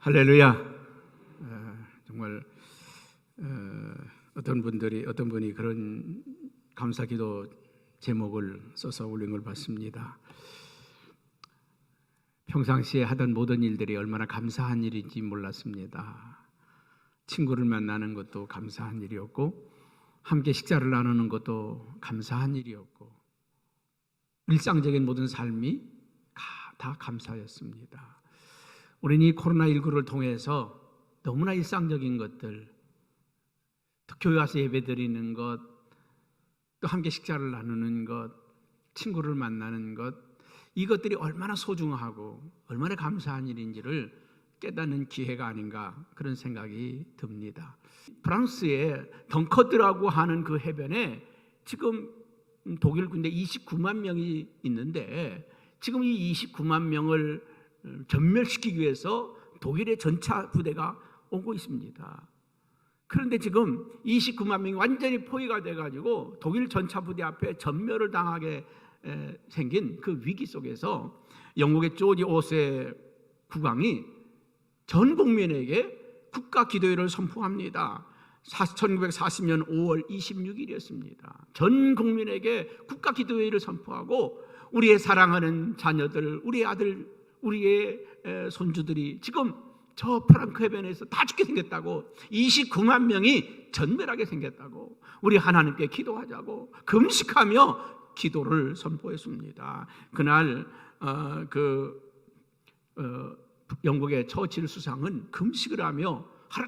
할렐루야. 정말 어떤 분이 그런 감사기도 제목을 써서 올린 걸 봤습니다. 평상시에 하던 모든 일들이 얼마나 감사한 일인지 몰랐습니다. 친구를 만나는 것도 감사한 일이었고, 함께 식사를 나누는 것도 감사한 일이었고, 일상적인 모든 삶이 다 감사였습니다. 우리는 이 코로나19를 통해서 너무나 일상적인 것들, 또 교회 와서 예배드리는 것, 또 함께 식사를 나누는 것, 친구를 만나는 것, 이것들이 얼마나 소중하고 얼마나 감사한 일인지를 깨닫는 기회가 아닌가, 그런 생각이 듭니다. 프랑스의 덩커드라고 하는 그 해변에 지금 독일 군대 29만 명이 있는데, 지금 이 29만 명을 전멸시키기 위해서 독일의 전차 부대가 오고 있습니다. 그런데 지금 29만 명이 완전히 포위가 돼가지고 독일 전차 부대 앞에 전멸을 당하게 생긴 그 위기 속에서 영국의 조지 오세 국왕이 전 국민에게 국가 기도회를 선포합니다. 1940년 5월 26일이었습니다. 전 국민에게 국가 기도회를 선포하고, 우리의 사랑하는 자녀들, 우리의 아들, 우리의 손주들이 지금 저 프랑크 해변에서 다 죽게 생겼다고, 29만 명이 전멸하게 생겼다고, 우리 하나님께 기도하자고 금식하며 기도를 선포했습니다. 그날 영국의 처칠 수상은 금식을 하며 하루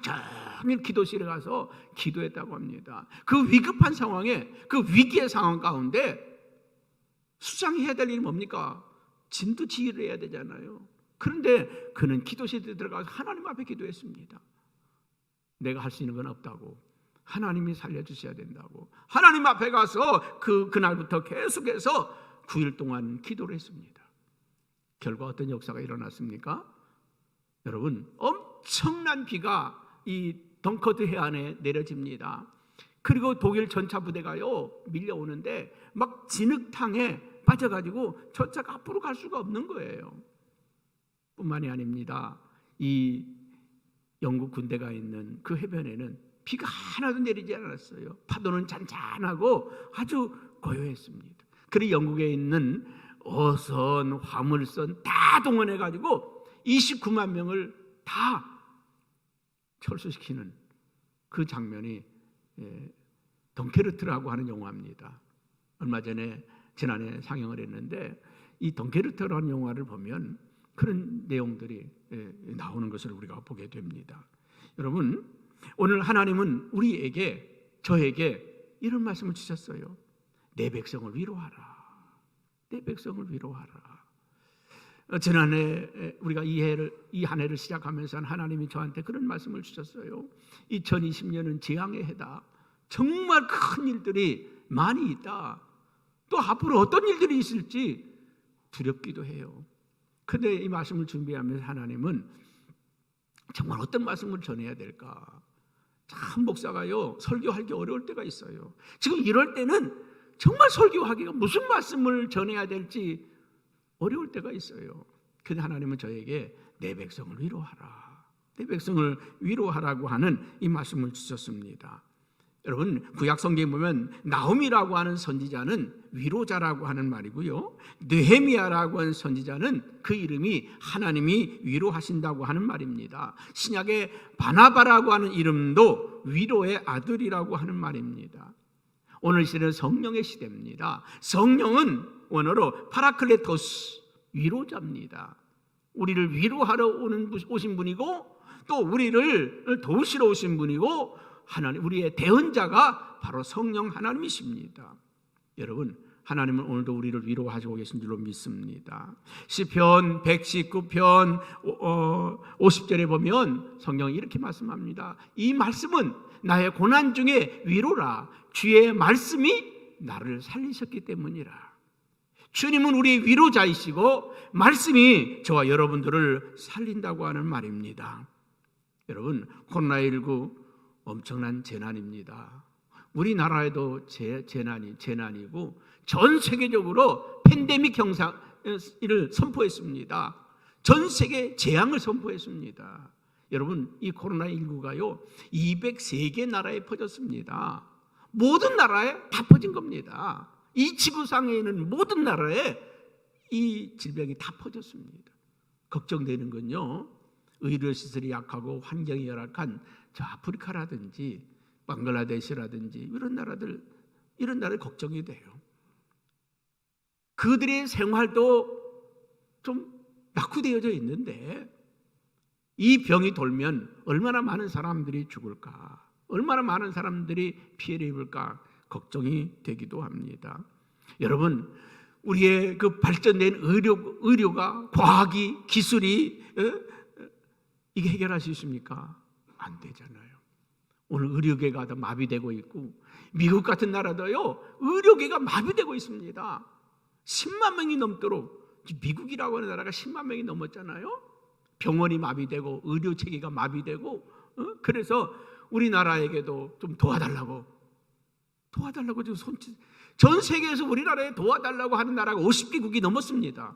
종일 기도실에 가서 기도했다고 합니다. 그 위급한 상황에, 그 위기의 상황 가운데 수상이 해야 될 일이 뭡니까? 진두지휘를 해야 되잖아요. 그런데 그는 기도실에 들어가서 하나님 앞에 기도했습니다. 내가 할 수 있는 건 없다고, 하나님이 살려주셔야 된다고, 하나님 앞에 가서 그날부터 계속해서 9일 동안 기도를 했습니다. 결과 어떤 역사가 일어났습니까? 여러분, 엄청난 비가 이 덩커드 해안에 내려집니다. 그리고 독일 전차 부대가요 밀려오는데 막 진흙탕에 빠져가지고 전차가 앞으로 갈 수가 없는 거예요. 뿐만이 아닙니다. 이 영국 군대가 있는 그 해변에는 비가 하나도 내리지 않았어요. 파도는 잔잔하고 아주 고요했습니다. 그리고 영국에 있는 어선, 화물선 다 동원해가지고 29만 명을 다 철수시키는 그 장면이 덩케르트라고 하는 영화입니다. 얼마 전에 지난해 상영을 했는데, 이 덩케르트라는 영화를 보면 그런 내용들이 나오는 것을 우리가 보게 됩니다. 여러분, 오늘 하나님은 우리에게, 저에게 이런 말씀을 주셨어요. 내 백성을 위로하라. 내 백성을 위로하라. 지난해 우리가 이 한 해를 시작하면서 하나님이 저한테 그런 말씀을 주셨어요. 2020년은 재앙의 해다. 정말 큰 일들이 많이 있다. 또 앞으로 어떤 일들이 있을지 두렵기도 해요. 그런데 이 말씀을 준비하면서 하나님은 정말 어떤 말씀을 전해야 될까? 참 목사가요 설교하기 어려울 때가 있어요. 지금 이럴 때는 정말 설교하기가 무슨 말씀을 전해야 될지 어려울 때가 있어요. 그런데 하나님은 저에게 내 백성을 위로하라, 내 백성을 위로하라고 하는 이 말씀을 주셨습니다. 여러분, 구약 성경에 보면 나홈이라고 하는 선지자는 위로자라고 하는 말이고요, 느헤미야라고 하는 선지자는 그 이름이 하나님이 위로하신다고 하는 말입니다. 신약의 바나바라고 하는 이름도 위로의 아들이라고 하는 말입니다. 오늘 시대는 성령의 시대입니다. 성령은 원어로 파라클레토스, 위로자입니다. 우리를 위로하러 오신 분이고, 또 우리를 도우시러 오신 분이고, 하나님, 우리의 대언자가 바로 성령 하나님이십니다. 여러분, 하나님은 오늘도 우리를 위로하시고 계신 줄로 믿습니다. 시편 119편 50절에 보면 성경이 이렇게 말씀합니다. 이 말씀은 나의 고난 중에 위로라. 주의 말씀이 나를 살리셨기 때문이라. 주님은 우리의 위로자이시고 말씀이 저와 여러분들을 살린다고 하는 말입니다. 여러분, 코로나19 엄청난 재난입니다. 우리나라에도 재난이고 전 세계적으로 팬데믹 형상을 선포했습니다. 전 세계 재앙을 선포했습니다. 여러분, 이 코로나19가요 203개 나라에 퍼졌습니다. 모든 나라에 다 퍼진 겁니다. 이 지구상에 있는 모든 나라에 이 질병이 다 퍼졌습니다. 걱정되는 건요, 의료시설이 약하고 환경이 열악한 저 아프리카라든지 방글라데시라든지 이런 나라들 걱정이 돼요. 그들의 생활도 좀 낙후되어져 있는데 이 병이 돌면 얼마나 많은 사람들이 죽을까, 얼마나 많은 사람들이 피해를 입을까 걱정이 되기도 합니다. 여러분, 우리의 그 발전된 의료가, 과학이, 기술이 이게 해결할 수 있습니까? 안 되잖아요. 오늘 의료계가 다 마비되고 있고, 미국 같은 나라도요 의료계가 마비되고 있습니다. 10만 명이 넘도록, 미국이라고 하는 나라가 10만 명이 넘었잖아요. 병원이 마비되고 의료 체계가 마비되고, 그래서 우리나라에게도 좀 도와달라고 지금 전 세계에서 우리나라에 도와달라고 하는 나라가 50개국이 넘었습니다.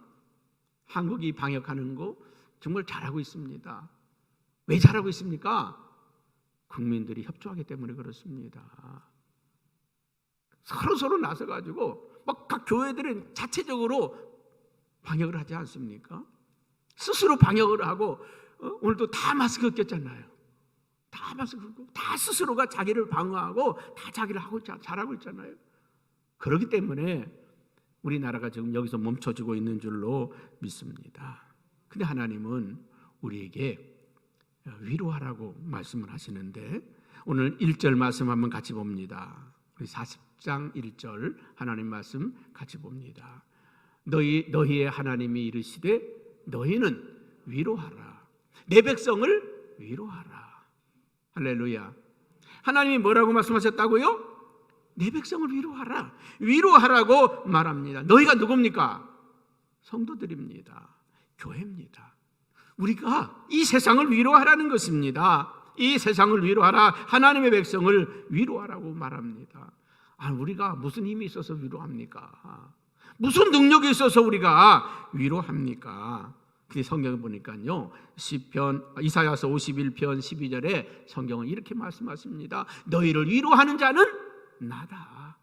한국이 방역하는 거 정말 잘하고 있습니다. 왜 잘하고 있습니까? 국민들이 협조하기 때문에 그렇습니다. 서로 나서가지고 막 각 교회들은 자체적으로 방역을 하지 않습니까? 스스로 방역을 하고, 오늘도 다 마스크 꼈잖아요. 다 마스크 끼고 다 스스로가 자기를 방어하고 다 자기를 하고 잘하고 있잖아요. 그렇기 때문에 우리나라가 지금 여기서 멈춰지고 있는 줄로 믿습니다. 근데 하나님은 우리에게 위로하라고 말씀을 하시는데, 오늘 1절 말씀 한번 같이 봅니다. 우리 40장 1절 하나님 말씀 같이 봅니다. 너희의 하나님이 이르시되 너희는 위로하라. 내 백성을 위로하라. 할렐루야. 하나님이 뭐라고 말씀하셨다고요? 내 백성을 위로하라. 위로하라고 말합니다. 너희가 누굽니까? 성도들입니다. 교회입니다. 우리가 이 세상을 위로하라는 것입니다. 이 세상을 위로하라. 하나님의 백성을 위로하라고 말합니다. 우리가 무슨 힘이 있어서 위로합니까? 무슨 능력이 있어서 우리가 위로합니까? 그 성경을 보니까요, 이사야서 51편 12절에 성경은 이렇게 말씀하십니다. 너희를 위로하는 자는 나다.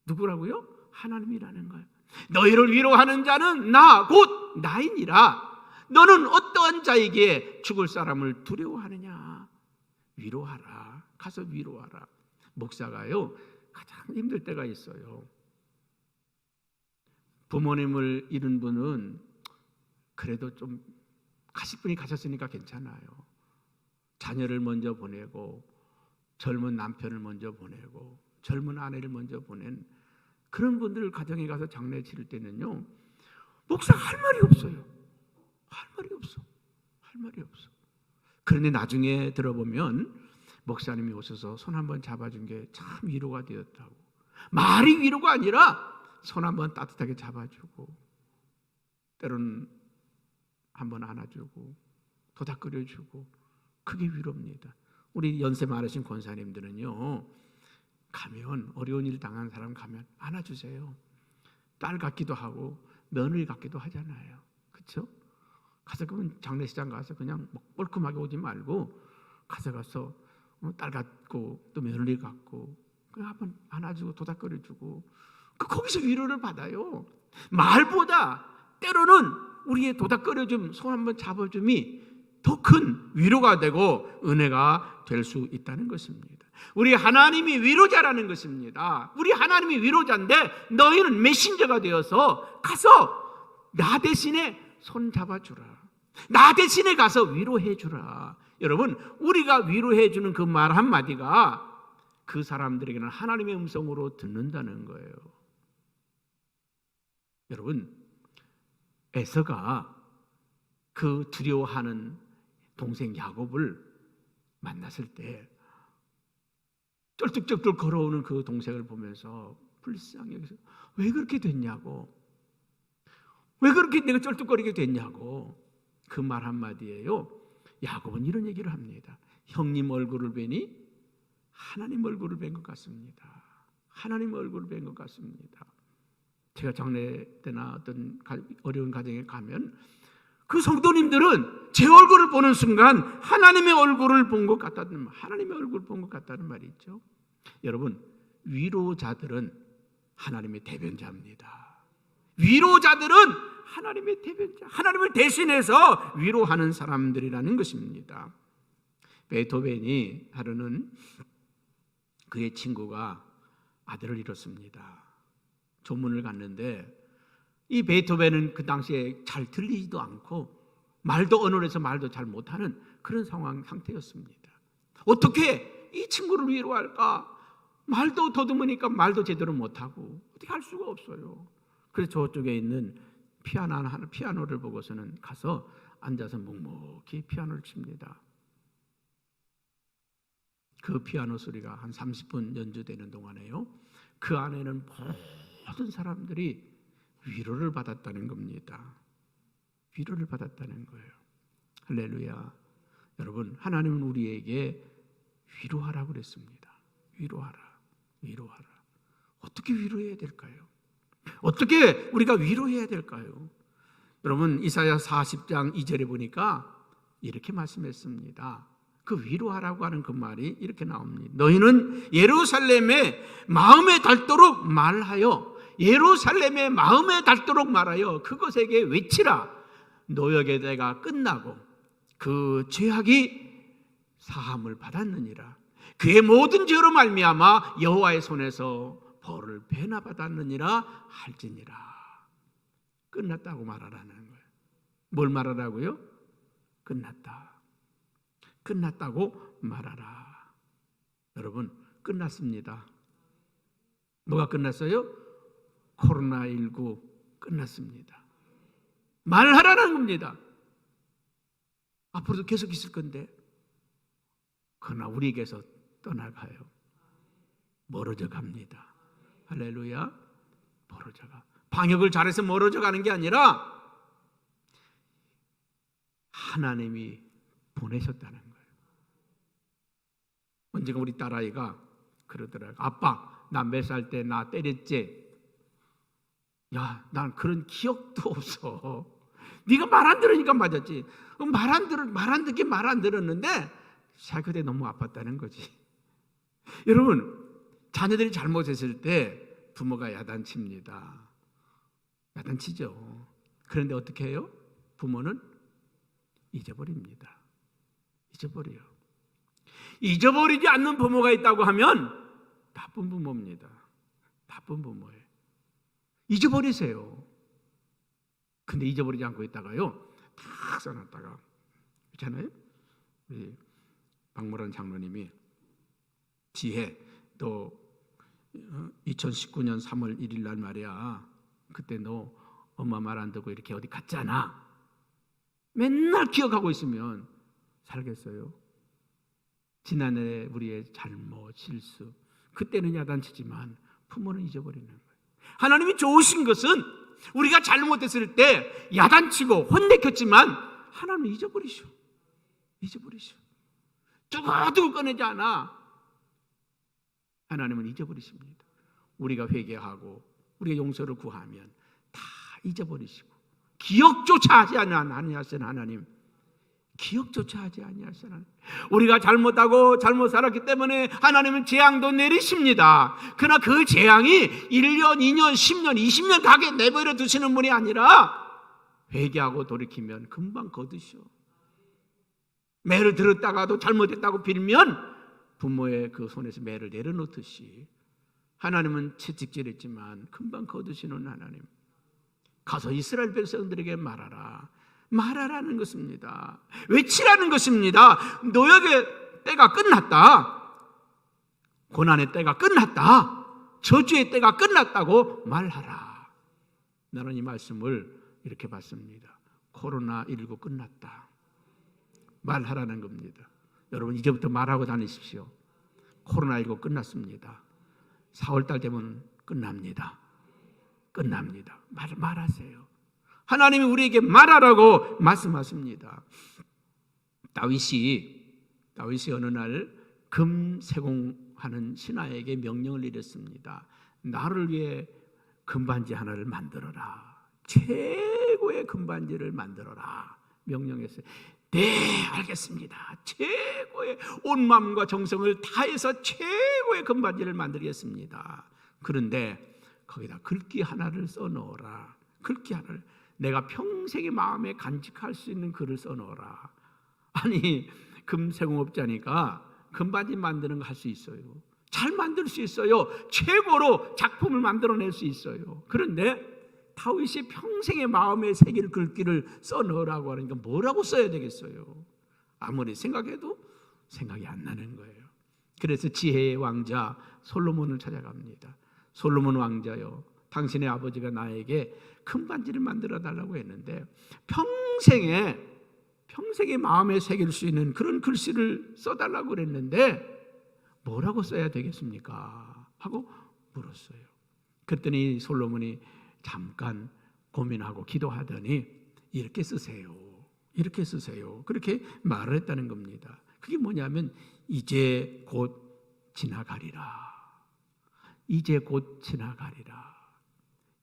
누구라고요? 하나님이라는 거예요. 너희를 위로하는 자는 나, 곧 나이니라. 너는 어떠한 자에게 죽을 사람을 두려워하느냐? 위로하라. 가서 위로하라. 목사가요 가장 힘들 때가 있어요. 부모님을 잃은 분은 그래도 좀 가실 분이 가셨으니까 괜찮아요. 자녀를 먼저 보내고, 젊은 남편을 먼저 보내고, 젊은 아내를 먼저 보낸 그런 분들 가정에 가서 장례 치를 때는요, 목사가 할 말이 없어요. 할 말이 없어. 그런데 나중에 들어보면 목사님이 오셔서 손 한번 잡아준 게 참 위로가 되었다고. 말이 위로가 아니라 손 한번 따뜻하게 잡아주고, 때로는 한번 안아주고 도닥거려주고, 그게 위로입니다. 우리 연세 많으신 권사님들은요, 가면 어려운 일 당한 사람 가면 안아주세요. 딸 같기도 하고 며느리 같기도 하잖아요. 그렇죠? 가서 그러면 장례식장 가서 그냥 뻘끔하게 오지 말고 가서 딸 같고 또 며느리 같고 그냥 한번 안아주고 도닥거려주고, 거기서 위로를 받아요. 말보다 때로는 우리의 도닥거려줌, 손 한번 잡아줌이 더 큰 위로가 되고 은혜가 될 수 있다는 것입니다. 우리 하나님이 위로자라는 것입니다. 우리 하나님이 위로자인데 너희는 메신저가 되어서 가서 나 대신에 손 잡아주라. 나 대신에 가서 위로해주라. 여러분, 우리가 위로해주는 그 말 한마디가 그 사람들에게는 하나님의 음성으로 듣는다는 거예요. 여러분, 에서가 그 두려워하는 동생 야곱을 만났을 때 쩔뚝쩔뚝 걸어오는 그 동생을 보면서 불쌍히 여기서 왜 그렇게 됐냐고, 왜 그렇게 내가 쩔뚝거리게 됐냐고, 그 말 한마디예요. 야곱은 이런 얘기를 합니다. 형님 얼굴을 뵈니 하나님 얼굴을 뵌 것 같습니다. 하나님 얼굴을 뵌 것 같습니다. 제가 장례 때나 어떤 어려운 가정에 가면 그 성도님들은 제 얼굴을 보는 순간 하나님의 얼굴을 본 것 같다는, 하나님의 얼굴을 본 것 같다는 말이 있죠. 여러분, 위로자들은 하나님의 대변자입니다. 위로자들은 하나님의 대변자, 하나님을 대신해서 위로하는 사람들이라는 것입니다. 베토벤이 하루는 그의 친구가 아들을 잃었습니다. 조문을 갔는데 이 베토벤은 그 당시에 잘 들리지도 않고 말도 언어에서 말도 잘 못하는 그런 상태였습니다. 어떻게 이 친구를 위로할까? 말도 더듬으니까 말도 제대로 못하고 어떻게 할 수가 없어요. 그래서 저쪽에 있는 피아노를 보고서는 가서 앉아서 묵묵히 피아노를 칩니다. 그 피아노 소리가 한 30분 연주되는 동안에요, 그 안에는 모든 사람들이 위로를 받았다는 겁니다. 위로를 받았다는 거예요. 할렐루야. 여러분, 하나님은 우리에게 위로하라고 그랬습니다. 위로하라. 위로하라. 어떻게 위로해야 될까요? 어떻게 우리가 위로해야 될까요? 여러분, 이사야 40장 2절에 보니까 이렇게 말씀했습니다. 그 위로하라고 하는 그 말이 이렇게 나옵니다. 너희는 예루살렘에 마음에 닳도록 말하여, 예루살렘에 마음에 닳도록 말하여 그것에게 외치라. 노역의 때가 끝나고 그 죄악이 사함을 받았느니라. 그의 모든 죄로 말미암아 여호와의 손에서 벌을 배나 받았느니라 할지니라. 끝났다고 말하라는 거예요. 뭘 말하라고요? 끝났다. 끝났다고 말하라. 여러분, 끝났습니다. 뭐가 끝났어요? 코로나19 끝났습니다. 말하라는 겁니다. 앞으로도 계속 있을 건데, 그러나 우리에게서 떠나가요. 멀어져 갑니다. 할렐루야. 멀어져 가. 방역을 잘해서 멀어져 가는 게 아니라 하나님이 보내셨다는 거예요. 언젠가 우리 딸아이가 그러더라고요. 아빠, 나 몇 살 때 나 때렸지? 야, 난 그런 기억도 없어. 네가 말 안 들으니까 맞았지. 말 안 들었는데 그때 너무 아팠다는 거지. 여러분, 자녀들이 잘못했을 때 부모가 야단칩니다. 야단치죠. 그런데 어떻게 해요? 부모는 잊어버립니다. 잊어버려요. 잊어버리지 않는 부모가 있다고 하면 나쁜 부모입니다. 나쁜 부모예요. 잊어버리세요. 근데 잊어버리지 않고 있다가요, 탁 써놨다가 있잖아요. 우리 박모란 장로님이 지혜, 너 2019년 3월 1일 날 말이야, 그때 너 엄마 말 안 듣고 이렇게 어디 갔잖아. 맨날 기억하고 있으면 살겠어요? 지난해 우리의 잘못, 실수, 그때는 야단치지만 부모는 잊어버리는 거예요. 하나님이 좋으신 것은 우리가 잘못했을 때 야단치고 혼내켰지만 하나님은 잊어버리셔. 두고두고 꺼내지 않아. 하나님은 잊어버리십니다. 우리가 회개하고 우리가 용서를 구하면 다 잊어버리시고, 기억조차 하지 아니하시는 하나님, 기억조차 하지 아니하시는 하나님. 우리가 잘못하고 잘못 살았기 때문에 하나님은 재앙도 내리십니다. 그러나 그 재앙이 1년, 2년, 10년, 20년 가게 내버려 두시는 분이 아니라 회개하고 돌이키면 금방 거두셔. 매를 들었다가도 잘못했다고 빌면 부모의 그 손에서 매를 내려놓듯이 하나님은 채찍질했지만 금방 거두시는 하나님. 가서 이스라엘 백성들에게 말하라는 것입니다. 외치라는 것입니다. 노역의 때가 끝났다. 고난의 때가 끝났다. 저주의 때가 끝났다고 말하라. 나는 이 말씀을 이렇게 봤습니다. 코로나19 끝났다. 말하라는 겁니다. 여러분, 이제부터 말하고 다니십시오. 코로나19 끝났습니다. 4월달 되면 끝납니다. 말하세요. 하나님이 우리에게 말하라고 말씀하십니다. 다윗이 어느 날 금세공하는 신하에게 명령을 내렸습니다. 나를 위해 금반지 하나를 만들어라. 최고의 금반지를 만들어라 명령했어요. 네, 알겠습니다. 최고의 온 마음과 정성을 다해서 최고의 금반지를 만들겠습니다. 그런데 거기다 글귀 하나를 써넣어라. 글귀 하나를, 내가 평생의 마음에 간직할 수 있는 글을 써넣어라. 아니, 금세공업자니까 금반지 만드는 거 할 수 있어요. 잘 만들 수 있어요. 최고로 작품을 만들어낼 수 있어요. 그런데 다윗이 평생의 마음에 새길 글귀를 써넣으라고 하니까 뭐라고 써야 되겠어요? 아무리 생각해도 생각이 안 나는 거예요. 그래서 지혜의 왕자 솔로몬을 찾아갑니다. 솔로몬 왕자요, 당신의 아버지가 나에게 금반지를 만들어 달라고 했는데 평생의 마음에 새길 수 있는 그런 글씨를 써달라고 그랬는데 뭐라고 써야 되겠습니까? 하고 물었어요. 그랬더니 솔로몬이 잠깐 고민하고 기도하더니 이렇게 쓰세요. 이렇게 쓰세요. 그렇게 말을 했다는 겁니다. 그게 뭐냐면 이제 곧 지나가리라. 이제 곧 지나가리라.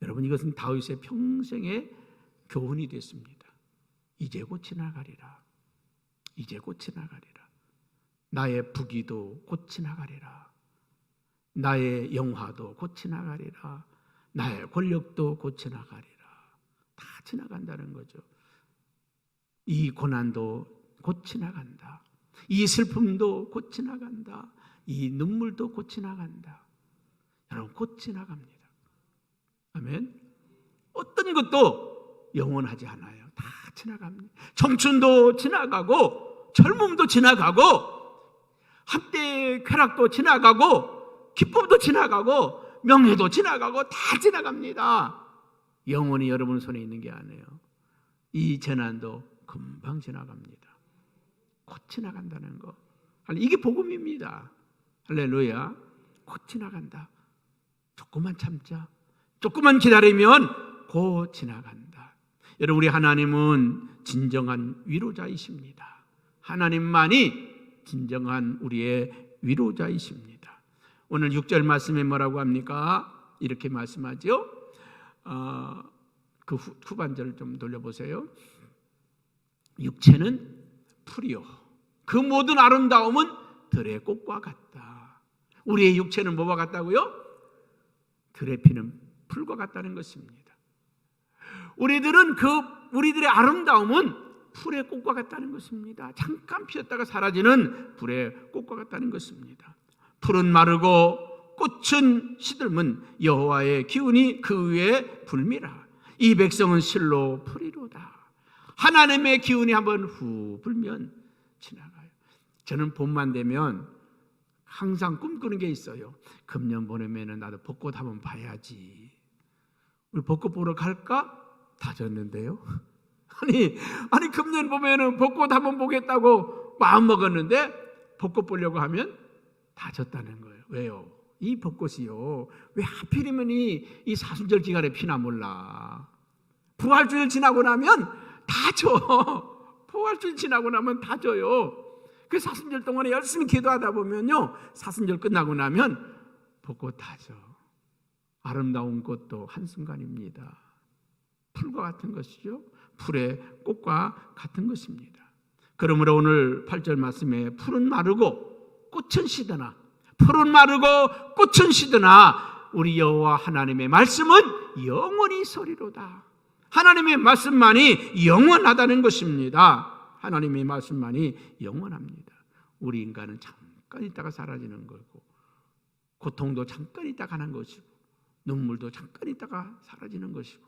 여러분, 이것은 다윗의 평생의 교훈이 됐습니다. 이제 곧 지나가리라. 이제 곧 지나가리라. 나의 부귀도 곧 지나가리라. 나의 영화도 곧 지나가리라. 나의 권력도 곧 지나가리라. 다 지나간다는 거죠. 이 고난도 곧 지나간다. 이 슬픔도 곧 지나간다. 이 눈물도 곧 지나간다. 여러분, 곧 지나갑니다. 아멘. 어떤 것도 영원하지 않아요. 다 지나갑니다. 청춘도 지나가고 젊음도 지나가고 한때의 쾌락도 지나가고 기쁨도 지나가고 명예도 지나가고 다 지나갑니다. 영원히 여러분 손에 있는 게 아니에요. 이 재난도 금방 지나갑니다. 곧 지나간다는 거. 이게 복음입니다. 할렐루야. 곧 지나간다. 조금만 참자. 조금만 기다리면 곧 지나간다. 여러분, 우리 하나님은 진정한 위로자이십니다. 하나님만이 진정한 우리의 위로자이십니다. 오늘 6절 말씀에 뭐라고 합니까? 이렇게 말씀하죠. 그 후반절을 좀 돌려보세요. 육체는 풀이요, 그 모든 아름다움은 들의 꽃과 같다. 우리의 육체는 뭐와 같다고요? 들의 피는 풀과 같다는 것입니다. 우리들의 아름다움은 풀의 꽃과 같다는 것입니다. 잠깐 피었다가 사라지는 풀의 꽃과 같다는 것입니다. 풀은 마르고 꽃은 시들면 여호와의 기운이 그 위에 불미라. 이 백성은 실로 풀이로다. 하나님의 기운이 한번 후 불면 지나가요. 저는 봄만 되면 항상 꿈꾸는 게 있어요. 금년 보내면 나도 벚꽃 한번 봐야지. 우리 벚꽃 보러 갈까? 다 졌는데요. 아니 금년 보면은 벚꽃 한번 보겠다고 마음 먹었는데 벚꽃 보려고 하면 다 졌다는 거예요. 왜요? 이 벚꽃이요, 왜 하필이면 이 사순절 기간에 피나 몰라. 부활주일 지나고 나면 다 져. 부활주일 지나고 나면 다 져요. 그 사순절 동안에 열심히 기도하다 보면요, 사순절 끝나고 나면 벚꽃 다 져. 아름다운 꽃도 한순간입니다. 풀과 같은 것이죠. 풀의 꽃과 같은 것입니다. 그러므로 오늘 8절 말씀에 풀은 마르고 꽃은 시드나, 풀은 마르고 꽃은 시드나 우리 여호와 하나님의 말씀은 영원히 서리로다. 하나님의 말씀만이 영원하다는 것입니다. 하나님의 말씀만이 영원합니다. 우리 인간은 잠깐 있다가 사라지는 거고, 고통도 잠깐 있다가 가는 것이고, 눈물도 잠깐 있다가 사라지는 것이고,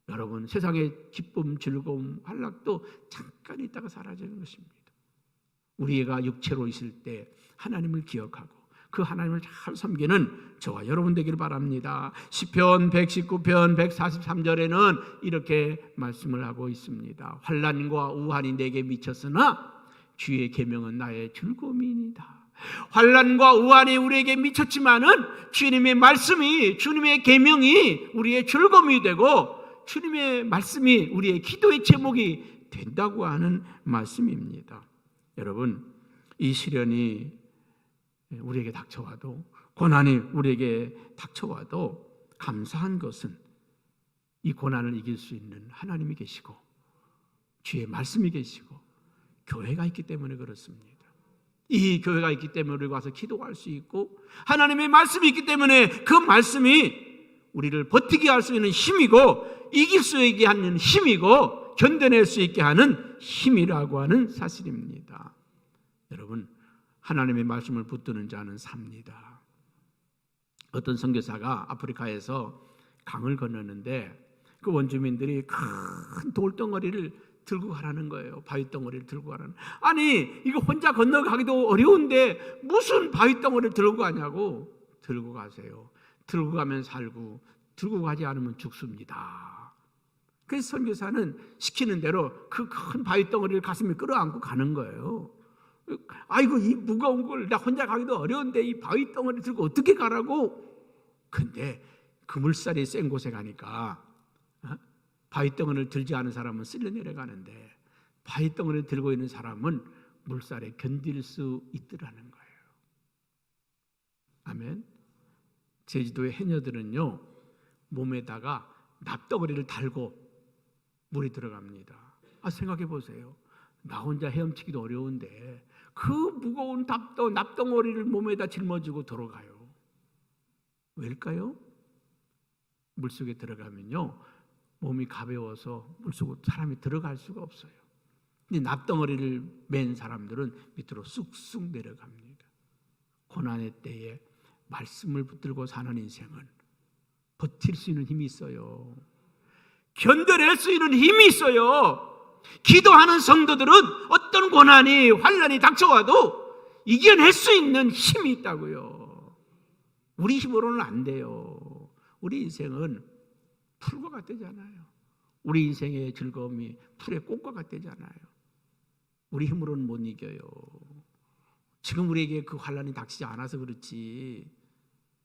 여러분, 세상의 기쁨, 즐거움, 환락도 잠깐 있다가 사라지는 것입니다. 우리가 육체로 있을 때 하나님을 기억하고 그 하나님을 잘 섬기는 저와 여러분 되기를 바랍니다. 시편 119편 143절에는 이렇게 말씀을 하고 있습니다. 환난과 우환이 내게 미쳤으나 주의 계명은 나의 즐거움이니이다. 환난과 우환이 우리에게 미쳤지만은 주님의 말씀이, 주님의 계명이 우리의 즐거움이 되고 주님의 말씀이 우리의 기도의 제목이 된다고 하는 말씀입니다. 여러분, 이 시련이 우리에게 닥쳐와도, 고난이 우리에게 닥쳐와도 감사한 것은 이 고난을 이길 수 있는 하나님이 계시고 주의 말씀이 계시고 교회가 있기 때문에 그렇습니다. 이 교회가 있기 때문에 우리가 와서 기도할 수 있고 하나님의 말씀이 있기 때문에 그 말씀이 우리를 버티게 할 수 있는 힘이고 이길 수 있게 하는 힘이고 견뎌낼 수 있게 하는 힘이라고 하는 사실입니다. 여러분, 하나님의 말씀을 붙드는 자는 삽니다. 어떤 선교사가 아프리카에서 강을 건너는데 그 원주민들이 큰 돌덩어리를 들고 가라는 거예요. 바위덩어리를 들고 가라는. 아니, 이거 혼자 건너가기도 어려운데 무슨 바위덩어리를 들고 가냐고. 들고 가세요. 들고 가면 살고 들고 가지 않으면 죽습니다. 그래서 선교사는 시키는 대로 그 큰 바위덩어리를 가슴에 끌어안고 가는 거예요. 아이고, 이 무거운 걸 나 혼자 가기도 어려운데 이 바위덩어리 들고 어떻게 가라고. 근데 그 물살이 센 곳에 가니까 바위덩어리를 들지 않은 사람은 쓸려 내려가는데 바위덩어리를 들고 있는 사람은 물살에 견딜 수 있더라는 거예요. 아멘. 제주도의 해녀들은요, 몸에다가 납덩어리를 달고 물이 들어갑니다. 생각해 보세요. 나 혼자 헤엄치기도 어려운데 그 무거운 납덩어리를 몸에다 짊어지고 들어가요. 왜일까요? 물속에 들어가면요, 몸이 가벼워서 물속으로 사람이 들어갈 수가 없어요. 근데 납덩어리를 맨 사람들은 밑으로 쑥쑥 내려갑니다. 고난의 때에 말씀을 붙들고 사는 인생은 버틸 수 있는 힘이 있어요. 견뎌낼 수 있는 힘이 있어요. 기도하는 성도들은 어떤 고난이 환난이 닥쳐와도 이겨낼 수 있는 힘이 있다고요. 우리 힘으로는 안 돼요. 우리 인생은 풀과 같대잖아요. 우리 인생의 즐거움이 풀의 꽃과 같대잖아요. 우리 힘으로는 못 이겨요. 지금 우리에게 그 환난이 닥치지 않아서 그렇지.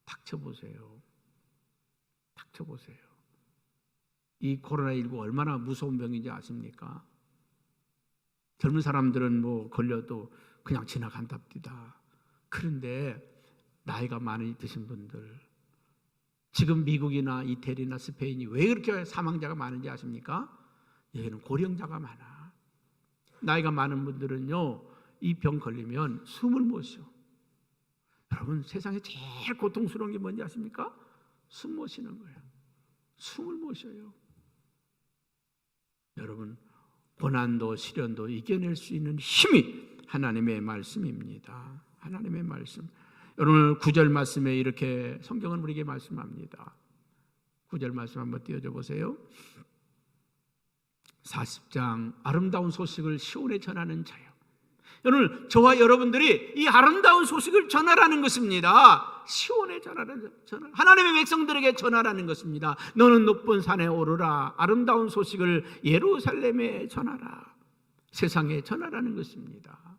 닥쳐보세요. 닥쳐보세요. 이 코로나19 얼마나 무서운 병인지 아십니까? 젊은 사람들은 뭐 걸려도 그냥 지나간답니다. 그런데 나이가 많이 드신 분들, 지금 미국이나 이태리나 스페인이 왜 그렇게 사망자가 많은지 아십니까? 여기는 고령자가 많아. 나이가 많은 분들은요, 이 병 걸리면 숨을 못 쉬어. 여러분, 세상에 제일 고통스러운 게 뭔지 아십니까? 숨 못 쉬는 거예요. 숨을 못 쉬어요. 여러분, 고난도 시련도 이겨낼 수 있는 힘이 하나님의 말씀입니다. 하나님의 말씀. 오늘 9절 말씀에 이렇게 성경은 우리에게 말씀합니다. 9절 말씀 한번 띄워줘 보세요. 40장 아름다운 소식을 시온에 전하는 자요. 오늘 저와 여러분들이 이 아름다운 소식을 전하라는 것입니다. 시온에 전하라는, 하나님의 백성들에게 전하라는 것입니다. 너는 높은 산에 오르라. 아름다운 소식을 예루살렘에 전하라. 세상에 전하라는 것입니다.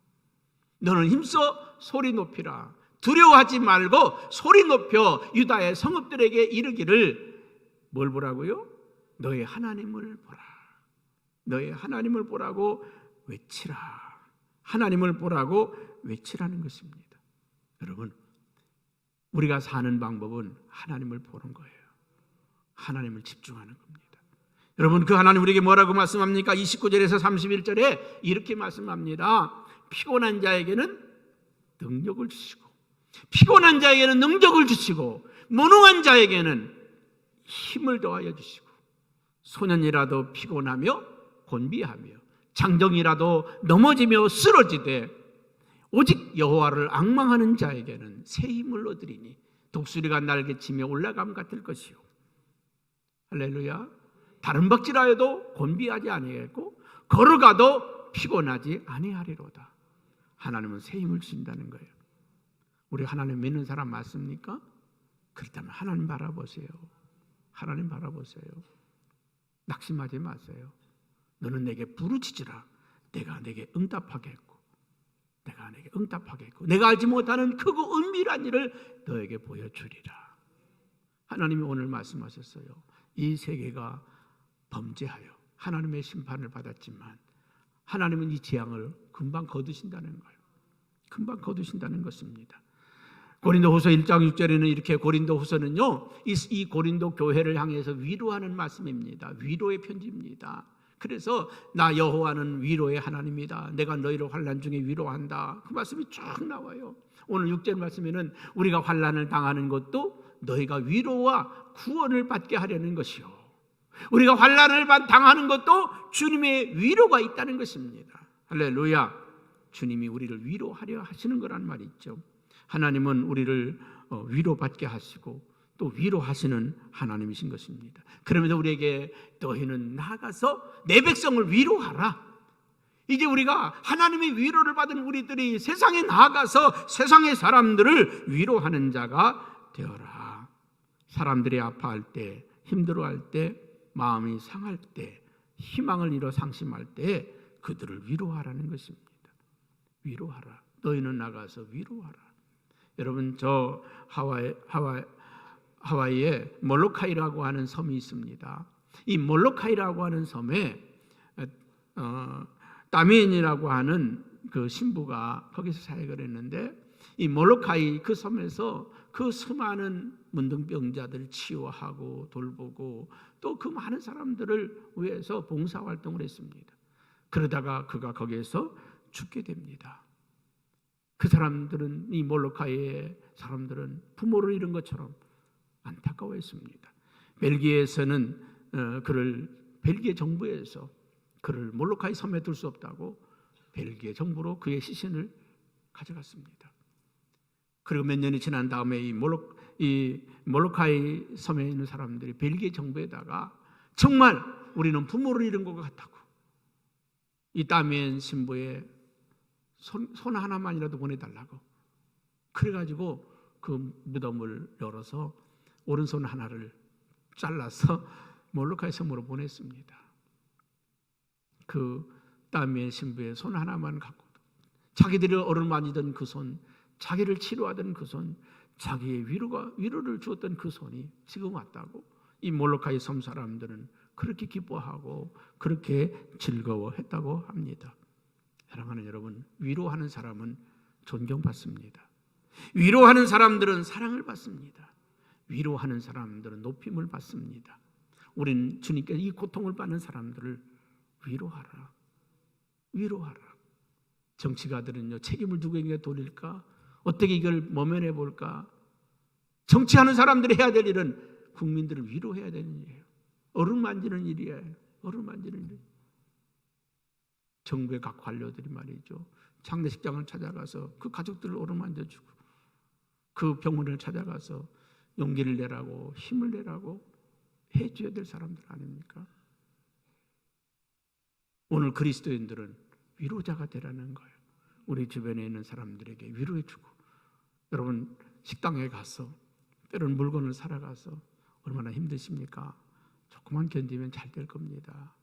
너는 힘써 소리 높이라. 두려워하지 말고 소리 높여 유다의 성읍들에게 이르기를, 뭘 보라고요? 너의 하나님을 보라. 너의 하나님을 보라고 외치라. 하나님을 보라고 외치라는 것입니다. 여러분, 우리가 사는 방법은 하나님을 보는 거예요. 하나님을 집중하는 겁니다. 여러분, 그 하나님 우리에게 뭐라고 말씀합니까? 29절에서 31절에 이렇게 말씀합니다. 피곤한 자에게는 능력을 주시고, 피곤한 자에게는 능력을 주시고, 무능한 자에게는 힘을 더하여 주시고, 소년이라도 피곤하며 곤비하며 장정이라도 넘어지며 쓰러지되 오직 여호와를 앙망하는 자에게는 새 힘을 얻으리니 독수리가 날개치며 올라감 같을 것이요. 할렐루야. 다른 박질하여도 곤비하지 아니하겠고 걸어가도 피곤하지 아니하리로다. 하나님은 새 힘을 주신다는 거예요. 우리 하나님 믿는 사람 맞습니까? 그렇다면 하나님 바라보세요. 하나님 바라보세요. 낙심하지 마세요. 너는 내게 부르짖으라. 내가 내게 응답하겠고, 내가 내게 응답하겠고, 내가 알지 못하는 크고 은밀한 일을 너에게 보여주리라. 하나님이 오늘 말씀하셨어요. 이 세계가 범죄하여 하나님의 심판을 받았지만 하나님은 이 재앙을 금방 거두신다는 거예요. 금방 거두신다는 것입니다. 고린도후서 1장 6절에는 이렇게 고린도후서는요, 이 고린도 교회를 향해서 위로하는 말씀입니다. 위로의 편지입니다. 그래서 나 여호와는 위로의 하나님이다. 내가 너희를 환난 중에 위로한다. 그 말씀이 쭉 나와요. 오늘 6절 말씀에는 우리가 환난을 당하는 것도 너희가 위로와 구원을 받게 하려는 것이요, 우리가 환난을 당하는 것도 주님의 위로가 있다는 것입니다. 할렐루야. 주님이 우리를 위로하려 하시는 거란 말이 있죠. 하나님은 우리를 위로받게 하시고 또 위로하시는 하나님이신 것입니다. 그러면서 우리에게 너희는 나아가서 내 백성을 위로하라. 이제 우리가 하나님의 위로를 받은 우리들이 세상에 나아가서 세상의 사람들을 위로하는 자가 되어라. 사람들이 아파할 때, 힘들어할 때, 마음이 상할 때, 희망을 잃어 상심할 때 그들을 위로하라는 것입니다. 위로하라. 너희는 나가서 위로하라. 여러분, 저 하와이에 몰로카이라고 하는 섬이 있습니다. 이 몰로카이라고 하는 섬에 다미엔이라고 하는 그 신부가 거기서 사역을 했는데, 이 몰로카이 그 섬에서 그 수많은 문둥병자들을 치유하고 돌보고 또 그 많은 사람들을 위해서 봉사활동을 했습니다. 그러다가 그가 거기에서 죽게 됩니다. 그 사람들은, 이 몰로카이의 사람들은 부모를 잃은 것처럼 안타까워했습니다. 벨기에에서는 벨기에 정부에서 그를 몰로카이 섬에 둘 수 없다고 벨기에 정부로 그의 시신을 가져갔습니다. 그리고 몇 년이 지난 다음에 이 몰로카이 섬에 있는 사람들이 벨기에 정부에다가 정말 우리는 부모를 잃은 것 같다고, 이 다미엔 신부의 손 하나만이라도 보내달라고, 그래가지고 그 무덤을 열어서 오른손 하나를 잘라서 몰로카이 섬으로 보냈습니다. 그 다미엔 신부의 손 하나만 갖고, 자기들이 어루만지던 그 손, 자기를 치료하던 그 손, 자기의 위로를 주었던 그 손이 지금 왔다고 이 몰로카이 섬 사람들은 그렇게 기뻐하고 그렇게 즐거워했다고 합니다. 사랑하는 여러분, 위로하는 사람은 존경받습니다. 위로하는 사람들은 사랑을 받습니다. 위로하는 사람들은 높임을 받습니다. 우리는 주님께서 이 고통을 받는 사람들을 위로하라. 위로하라. 정치가들은요, 책임을 누구에게 돌릴까? 어떻게 이걸 모면해 볼까? 정치하는 사람들이 해야 될 일은 국민들을 위로해야 되는 일이에요. 어루만지는 일이에요. 어루만지는 일. 정부의 각 관료들이 말이죠, 장례식장을 찾아가서 그 가족들을 어루만져주고, 그 병원을 찾아가서 용기를 내라고, 힘을 내라고 해줘야 될 사람들 아닙니까? 오늘 그리스도인들은 위로자가 되라는 거예요. 우리 주변에 있는 사람들에게 위로해주고, 여러분 식당에 가서 때로는 물건을 사러 가서 얼마나 힘드십니까? 조금만 견디면 잘 될 겁니다.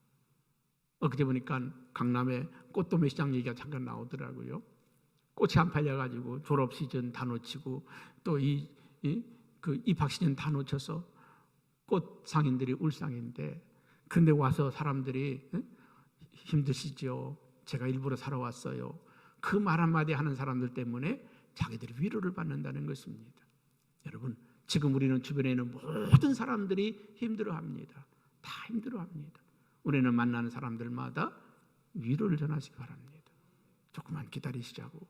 엊그제 보니까 강남에 꽃도매 시장 얘기가 잠깐 나오더라고요. 꽃이 안 팔려가지고 졸업 시즌 다 놓치고 또 그 입학 시즌 다 놓쳐서 꽃 상인들이 울상인데, 근데 와서 사람들이 힘드시죠? 제가 일부러 사러 왔어요. 그 말 한마디 하는 사람들 때문에 자기들이 위로를 받는다는 것입니다. 여러분, 지금 우리는 주변에 있는 모든 사람들이 힘들어합니다. 다 힘들어합니다. 우리는 만나는 사람들마다 위로를 전하시기 바랍니다. 조금만 기다리시자고,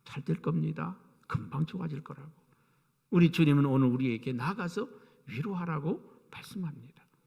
잘 될 겁니다. 금방 좋아질 거라고. 우리 주님은 오늘 우리에게 나가서 위로하라고 말씀합니다.